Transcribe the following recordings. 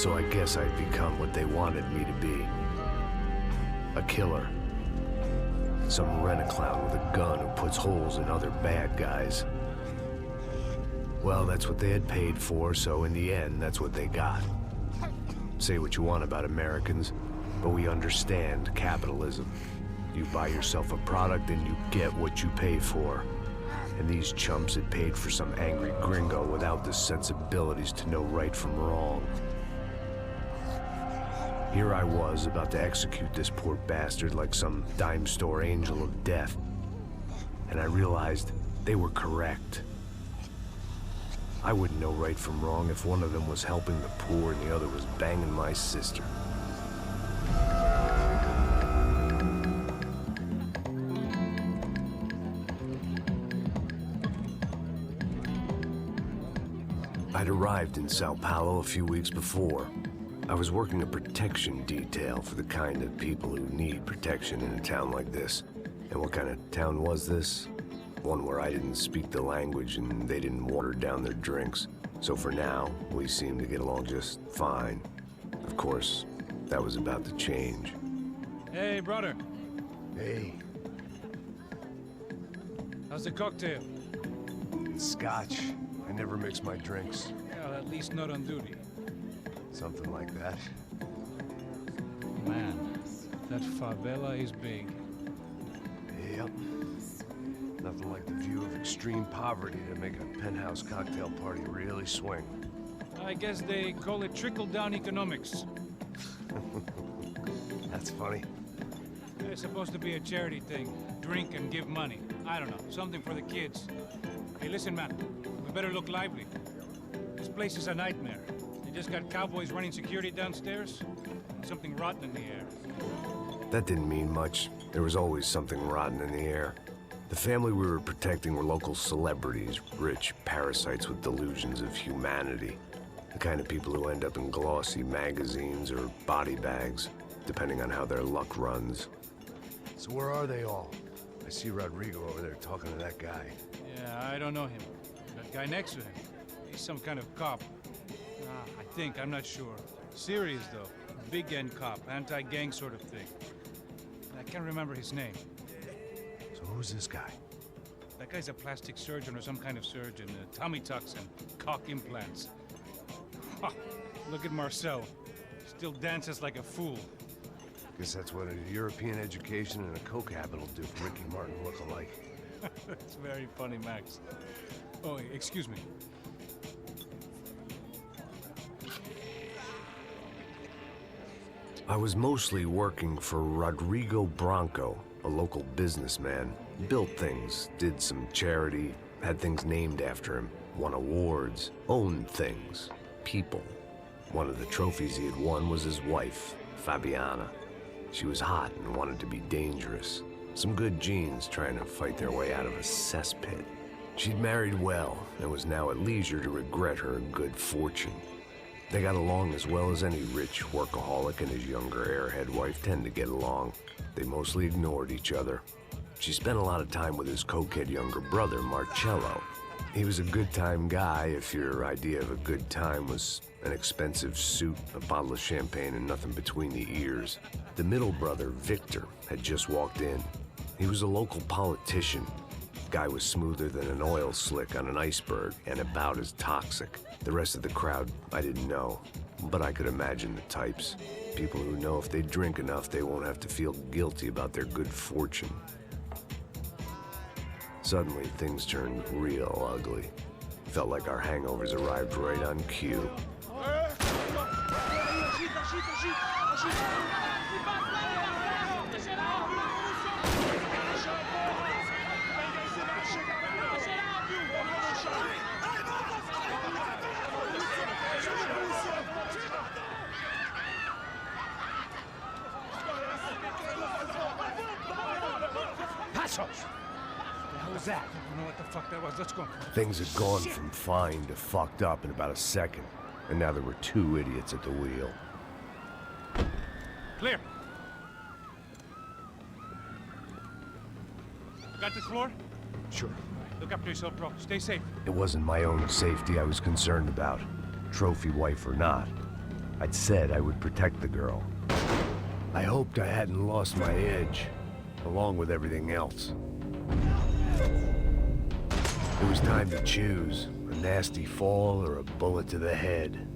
So I guess I'd become what they wanted me to be. A killer. Some rent-a-clown with a gun who puts holes in other bad guys. Well, that's what they had paid for, so in the end, that's what they got. Say what you want about Americans, but we understand capitalism. You buy yourself a product and you get what you pay for. And these chumps had paid for some angry gringo without the sensibilities to know right from wrong. Here I was, about to execute this poor bastard like some dime store angel of death. And I realized they were correct. I wouldn't know right from wrong if one of them was helping the poor and the other was banging my sister. I'd arrived in Sao Paulo a few weeks before. I was working a protection detail for the kind of people who need protection in a town like this. And what kind of town was this? One where I didn't speak the language and they didn't water down their drinks. So for now, we seemed to get along just fine. Of course, that was about to change. Hey, brother. Hey. How's the cocktail? It's scotch. I never mix my drinks. Well, at least not on duty. Something like that. Man, that favela is big. Yep. Nothing like the view of extreme poverty to make a penthouse cocktail party really swing. I guess they call it trickle-down economics. That's funny. It's supposed to be a charity thing. Drink and give money. I don't know, something for the kids. Hey, listen, man. We better look lively. This place is a nightmare. They just got cowboys running security downstairs. And something rotten in the air. That didn't mean much. There was always something rotten in the air. The family we were protecting were local celebrities, rich parasites with delusions of humanity. The kind of people who end up in glossy magazines or body bags, depending on how their luck runs. So where are they all? I see Rodrigo over there talking to that guy. Yeah, I don't know him. That guy next to him. He's some kind of cop. I think, I'm not sure. Serious, though. Big-end cop, anti-gang sort of thing. I can't remember his name. So who's this guy? That guy's a plastic surgeon or some kind of surgeon. Tummy tucks and cock implants. Ha! Look at Marcel. Still dances like a fool. Guess that's what a European education and a coke habit will do for Ricky Martin look-alike. That's very funny, Max. Oh, excuse me. I was mostly working for Rodrigo Branco, a local businessman. Built things, did some charity, had things named after him, won awards, owned things, people. One of the trophies he had won was his wife, Fabiana. She was hot and wanted to be dangerous. Some good genes trying to fight their way out of a cesspit. She'd married well and was now at leisure to regret her good fortune. They got along as well as any rich workaholic and his younger airhead wife tend to get along. They mostly ignored each other. She spent a lot of time with his cokehead younger brother, Marcello. He was a good-time guy if your idea of a good time was an expensive suit, a bottle of champagne, and nothing between the ears. The middle brother, Victor, had just walked in. He was a local politician. Guy was smoother than an oil slick on an iceberg and about as toxic. The rest of the crowd, I didn't know, but I could imagine the types. People who know if they drink enough, they won't have to feel guilty about their good fortune. Suddenly, things turned real ugly. Felt like our hangovers arrived right on cue. That? I don't know what the fuck that was. Let's go. Things had gone from fine to fucked up in about a second, and now there were two idiots at the wheel. Clear. Got this floor? Sure. Look after yourself, bro. Stay safe. It wasn't my own safety I was concerned about, trophy wife or not. I'd said I would protect the girl. I hoped I hadn't lost my edge, along with everything else. It was time to choose, a nasty fall or a bullet to the head.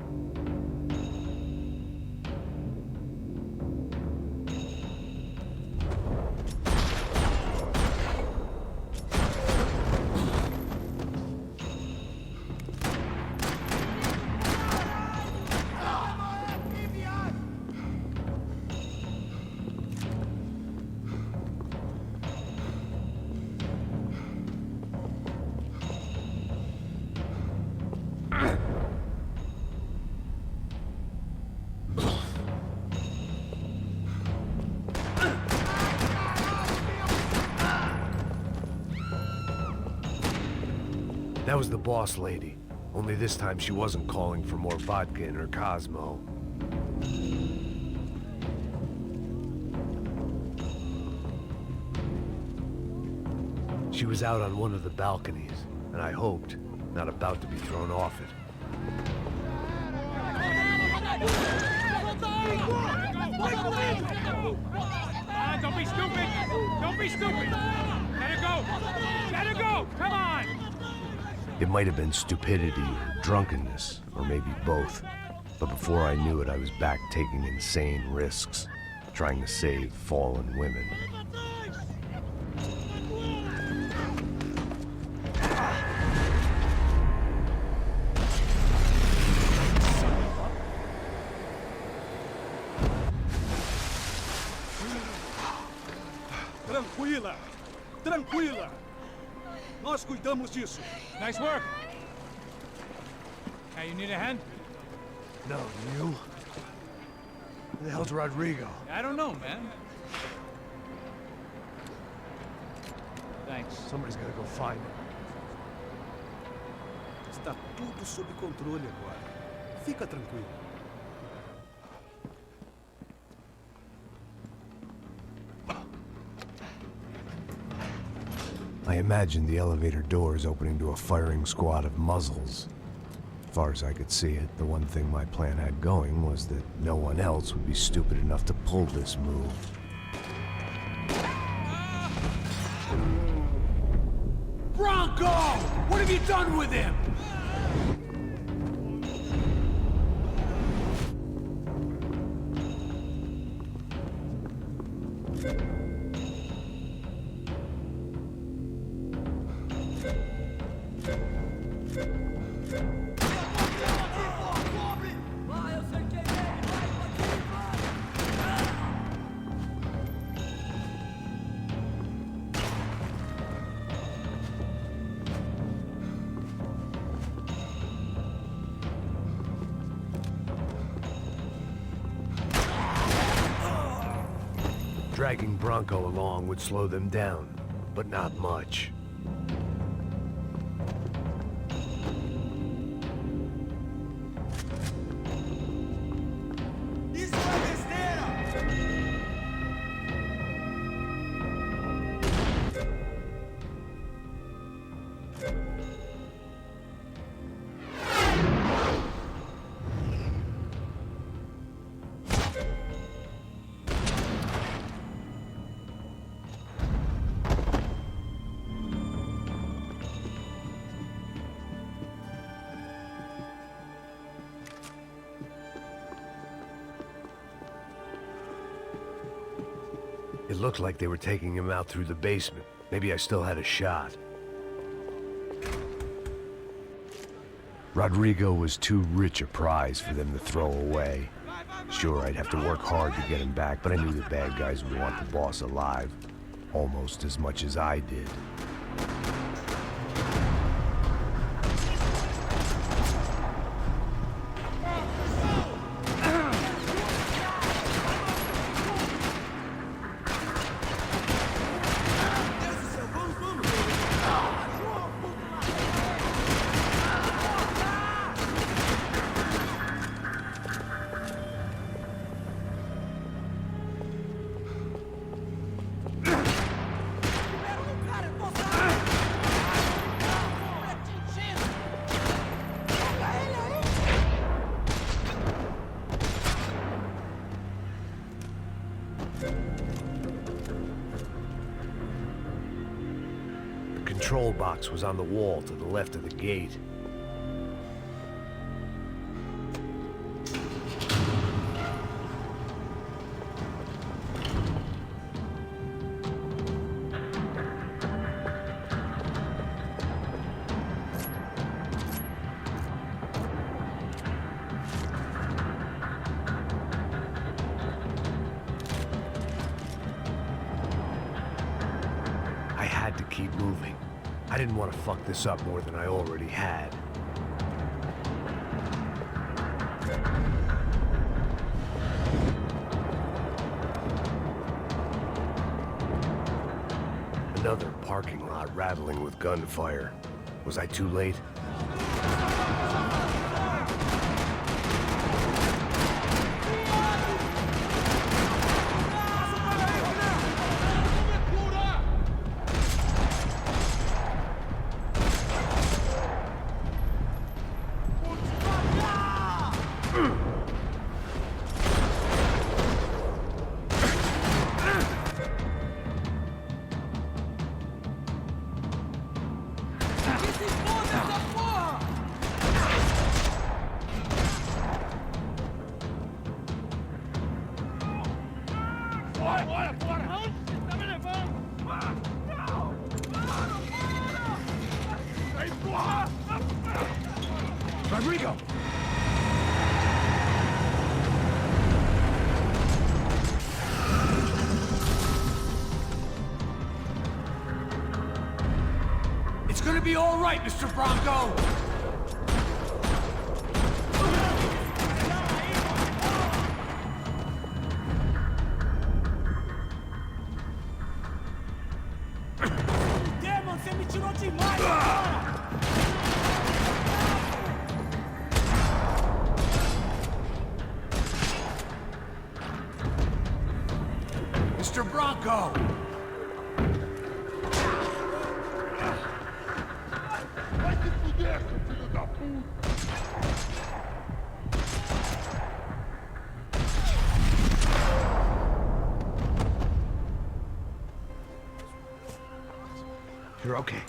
That was the boss lady. Only this time she wasn't calling for more vodka in her Cosmo. She was out on one of the balconies, and I hoped, not about to be thrown off it. Don't be stupid! Don't be stupid! Let her go! Let her go! Come on! It might have been stupidity or drunkenness, or maybe both. But before I knew it, I was back taking insane risks, trying to save fallen women. Tranquila! Tranquila! Nós cuidamos disso. Nice work! Hey, you need a hand? No, you? Who the hell's Rodrigo? I don't know, man. Thanks. Somebody's gotta go find him. Está tudo sob controle agora. Fica tranquilo. I imagined the elevator doors opening to a firing squad of muzzles. As far as I could see it, the one thing my plan had going was that no one else would be stupid enough to pull this move. Bronco! What have you done with him? Dragging Bronco along would slow them down, but not much. It looked like they were taking him out through the basement. Maybe I still had a shot. Rodrigo was too rich a prize for them to throw away. Sure, I'd have to work hard to get him back, but I knew the bad guys would want the boss alive. Almost as much as I did. control box was on the wall to the left of the gate. I had to keep moving. I didn't want to fuck this up more than I already had. Another parking lot rattling with gunfire. Was I too late? Rodrigo! It's gonna be all right, Mr. Bronco! Demon, você me tirou demais agora! Mr. Bronco! Vai se fuder, seu filho da puta! You're okay.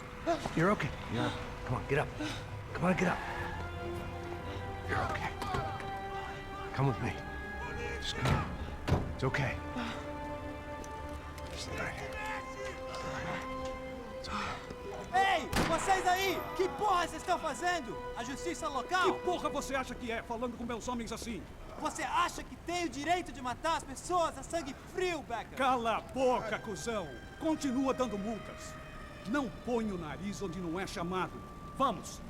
You're okay. Yeah. Come on, get up. Come on, get up. You're okay. Come with me. Just come. It's okay. Just lay right here. It's okay. Ei, vocês aí! Que porra vocês estão fazendo? A justiça Que local? porra você acha que é, falando com meus homens assim? Você acha que tem o direito de matar as pessoas a sangue frio, Becker? Cala a boca, cuzão! Continua dando multas. Não põe o nariz onde não é chamado. Vamos!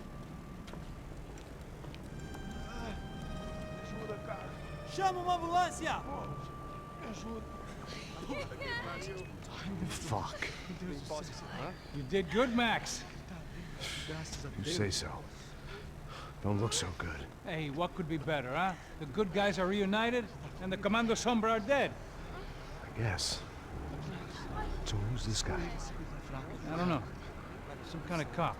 Ajuda, cara. Chama uma ambulância! Me ajuda. Fuck. You did good, Max. You say so. Don't look so good. Hey, what could be better, huh? The good guys are reunited, and the Commando Sombra are dead. I guess. So who's this guy? I don't know. Some kind of cop.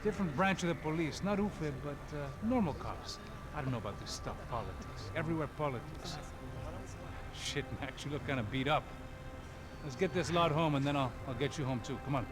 Different branch of the police. Not UFE, but normal cops. I don't know about this stuff. Politics. Everywhere politics. Shit, Max, you look kind of beat up. Let's get this lot home, and then I'll get you home, too. Come on.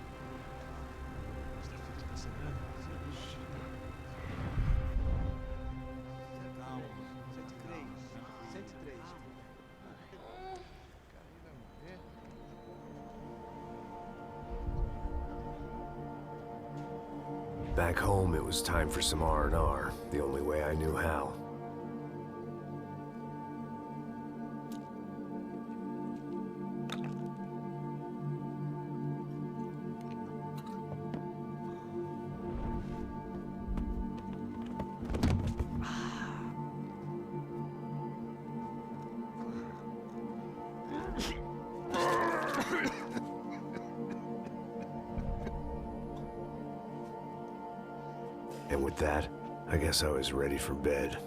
Back home, it was time for some R&R, the only way I knew how. And with that, I guess I was ready for bed.